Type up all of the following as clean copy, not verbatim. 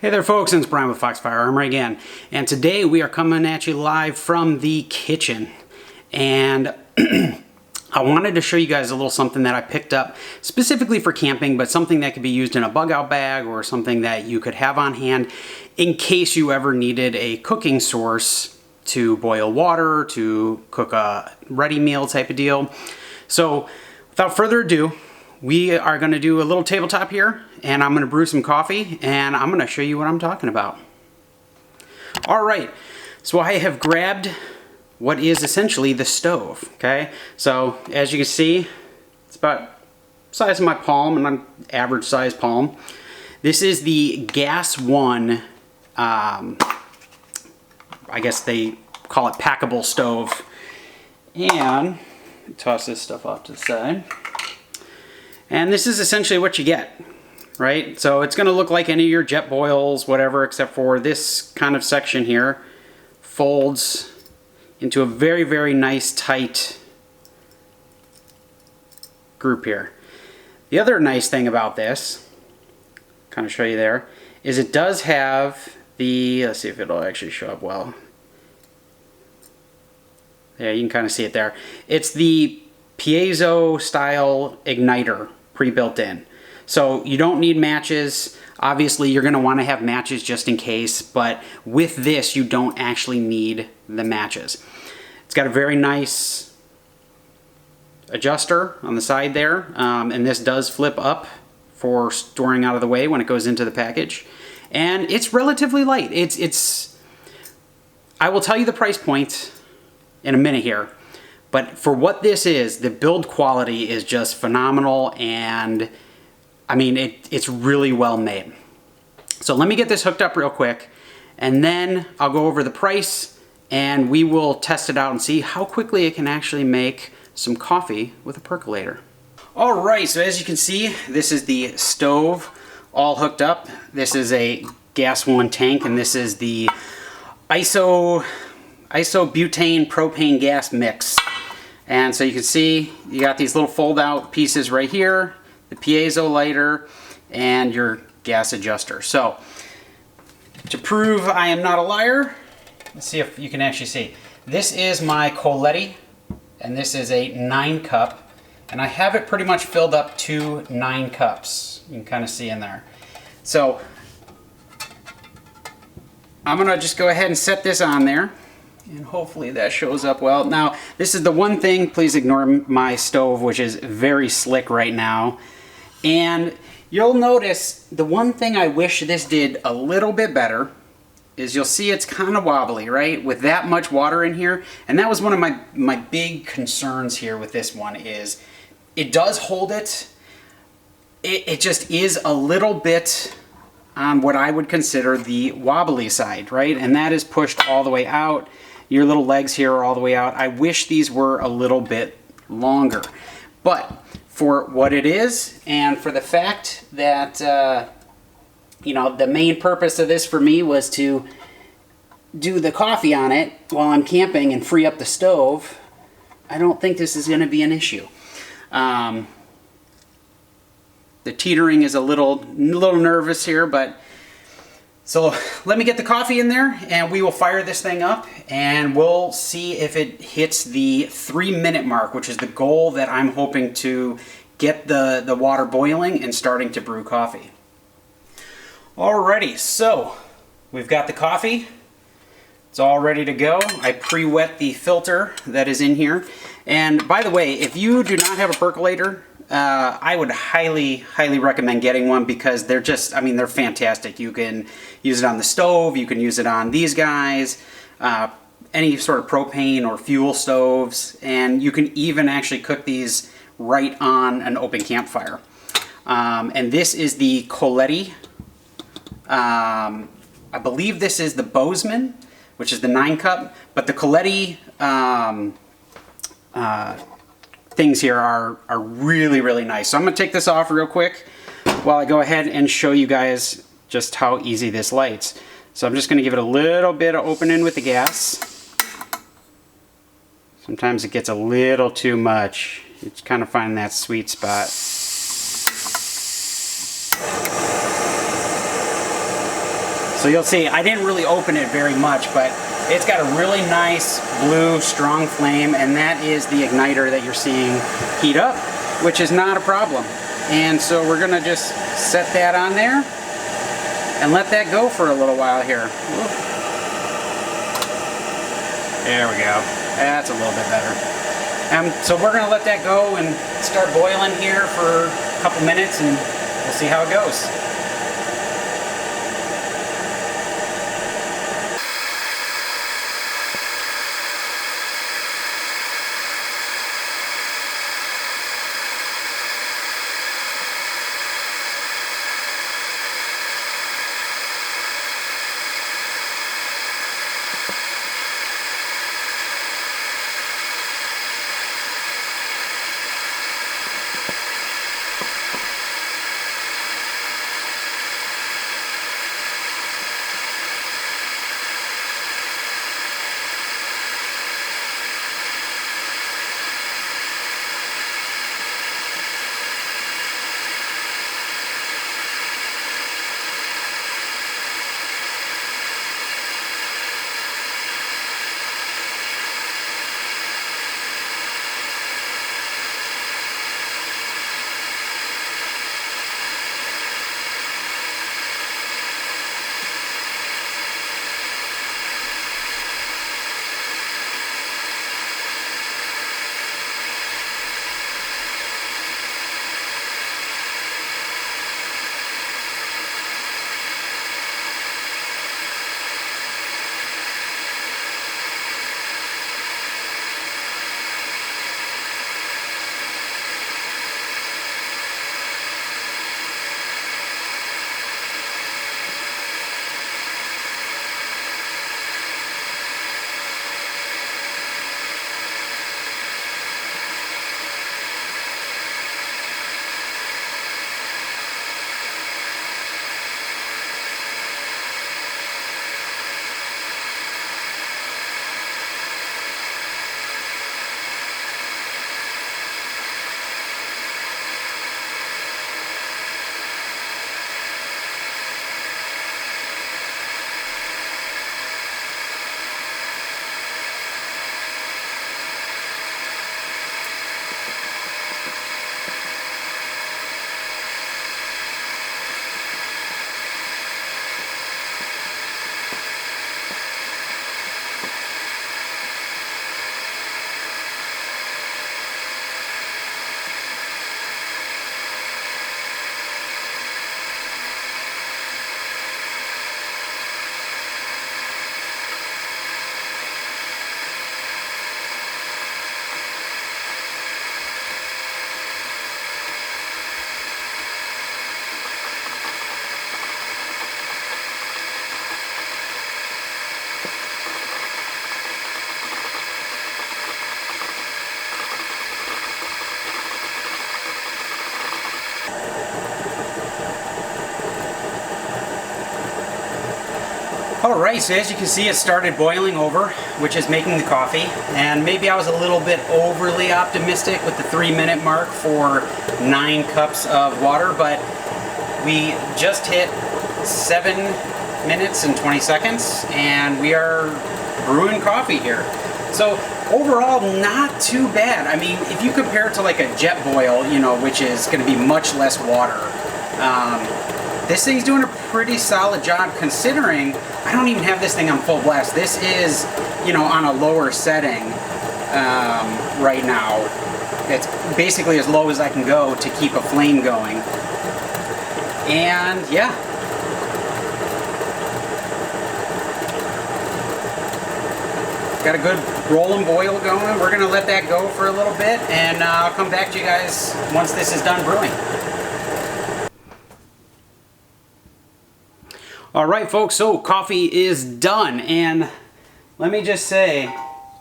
Hey there folks, it's Brian with Foxfire Armor again, and today we are coming at you live from the kitchen. And I wanted to show you guys a little something that I picked up specifically for camping, but something that could be used in a bug out bag or something that you could have on hand in case you ever needed a cooking source to boil water, to cook a ready meal type of deal. So without further ado, we are going to do a little tabletop here, and I'm going to brew some coffee, and I'm going to show you what I'm talking about. All right, so I have grabbed what is essentially the stove, okay? So as you can see, it's about the size of my palm, and I'm average size palm. This is the GasOne, I guess they call it packable stove. And toss this stuff off to the side. And this is essentially what you get, right? So it's gonna look like any of your jet boils, whatever, except for this kind of section here folds into a very, very nice tight group here. The other nice thing about this, kind of show you there, is it does have the, let's see if it'll actually show up well. Yeah, you can kind of see it there. It's the piezo style igniter pre-built in. So you don't need matches. Obviously you're going to want to have matches just in case, but with this you don't actually need the matches. It's got a very nice adjuster on the side there, and this does flip up for storing out of the way when it goes into the package. And it's relatively light. It's I will tell you the price point in a minute here. But for what this is, the build quality is just phenomenal, and I mean, it's really well made. So let me get this hooked up real quick, and then I'll go over the price, and we will test it out and see how quickly it can actually make some coffee with a percolator. All right, so as you can see, this is the stove all hooked up. This is a GasOne tank, and this is the Isobutane propane gas mix. And so you can see you got these little fold out pieces right here, the piezo lighter, and your gas adjuster. So to prove I am not a liar, let's see if you can actually see. This is my Coletti, and this is a 9 cup, and I have it pretty much filled up to 9 cups. You can kind of see in there. So I'm gonna just go ahead and set this on there. And hopefully that shows up well. Now, this is the one thing, please ignore my stove, which is very slick right now. And you'll notice the one thing I wish this did a little bit better is you'll see it's kind of wobbly, right? With that much water in here. And that was one of my big concerns here with this one is it does hold it. It just is a little bit on what I would consider the wobbly side, right? And that is pushed all the way out. Your little legs here are all the way out. I wish these were a little bit longer. But for what it is, and for the fact that, you know, the main purpose of this for me was to do the coffee on it while I'm camping and free up the stove, I don't think this is going to be an issue. The teetering is a little nervous here, but so let me get the coffee in there, and we will fire this thing up, and we'll see if it hits the 3-minute mark, which is the goal that I'm hoping to get the water boiling and starting to brew coffee. Alrighty, so we've got the coffee. It's all ready to go. I pre-wet the filter that is in here. And by the way, if you do not have a percolator, I would highly recommend getting one because they're just, I mean, they're fantastic. You can use it on the stove, you can use it on these guys, any sort of propane or fuel stoves, and you can even actually cook these right on an open campfire. And this is the Coletti. I believe this is the Bozeman, which is the 9 cup, but the Coletti things here are really nice. So I'm going to take this off real quick while I go ahead and show you guys just how easy this lights. So I'm just going to give it a little bit of opening with the gas. Sometimes it gets a little too much. You kind of find that sweet spot. So you'll see, I didn't really open it very much, but it's got a really nice blue, strong flame, and that is the igniter that you're seeing heat up, which is not a problem. And so we're gonna just set that on there and let that go for a little while here. Whoop. There we go. That's a little bit better. So we're gonna let that go and start boiling here for a couple minutes, and we'll see how it goes. Alright, so as you can see, it started boiling over, which is making the coffee. And maybe I was a little bit overly optimistic with the 3-minute mark for 9 cups of water, but we just hit 7 minutes and 20 seconds, and we are brewing coffee here. So overall, not too bad. I mean, if you compare it to like a jet boil, you know, which is going to be much less water, this thing's doing a pretty solid job considering I don't even have this thing on full blast. This is, you know, on a lower setting right now. It's basically as low as I can go to keep a flame going. And yeah. Got a good roll and boil going. We're going to let that go for a little bit, and I'll come back to you guys once this is done brewing. Alright folks, so coffee is done, and let me just say,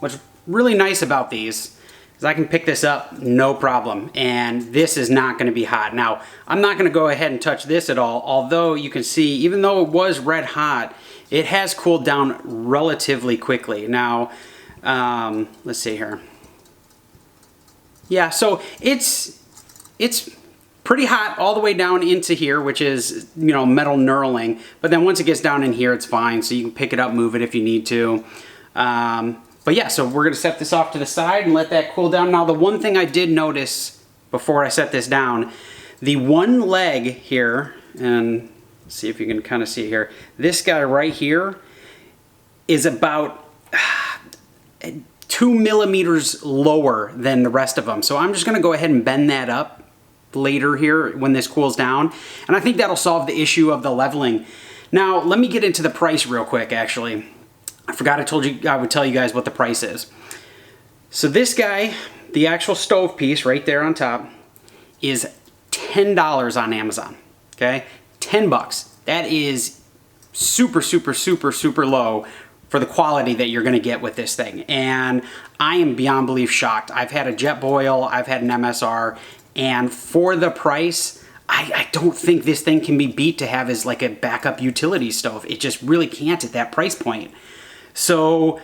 what's really nice about these is I can pick this up no problem, and this is not going to be hot. Now, I'm not going to go ahead and touch this at all, although you can see, even though it was red hot, it has cooled down relatively quickly. Now, let's see here. Yeah, so it's pretty hot all the way down into here, which is, you know, metal knurling. But then once it gets down in here, it's fine. So you can pick it up, move it if you need to. But yeah, so we're gonna set this off to the side and let that cool down. Now, the one thing I did notice before I set this down, the one leg here, and see if you can kind of see it here, this guy right here is about 2 millimeters lower than the rest of them. So I'm just gonna go ahead and bend that up later here when this cools down. And I think that'll solve the issue of the leveling. Now, let me get into the price real quick, actually. I forgot I would tell you guys what the price is. So this guy, the actual stove piece right there on top, is $10 on Amazon, okay? 10 bucks. That is super, super, super, super low for the quality that you're gonna get with this thing. And I am beyond belief shocked. I've had a Jetboil, I've had an MSR, and for the price, I don't think this thing can be beat to have as like a backup utility stove. It just really can't at that price point. So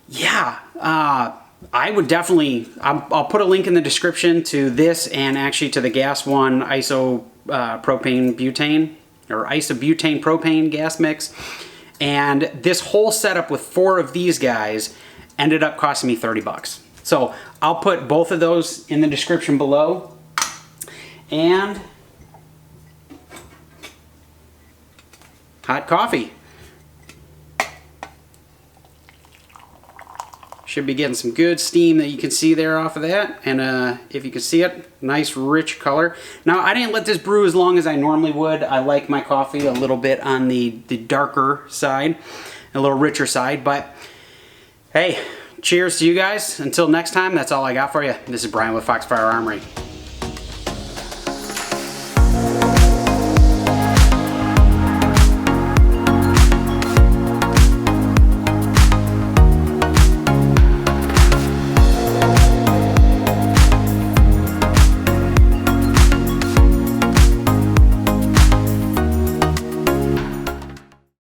yeah, I would definitely, I'll put a link in the description to this and actually to the GasOne Isobutane Butane, or Isobutane propane gas mix. And this whole setup with 4 of these guys ended up costing me 30 bucks. So I'll put both of those in the description below. And hot coffee. Should be getting some good steam that you can see there off of that. And if you can see it, nice rich color. Now, I didn't let this brew as long as I normally would. I like my coffee a little bit on the darker side, a little richer side. But hey, cheers to you guys. Until next time, that's all I got for you. This is Brian with Foxfire Armory.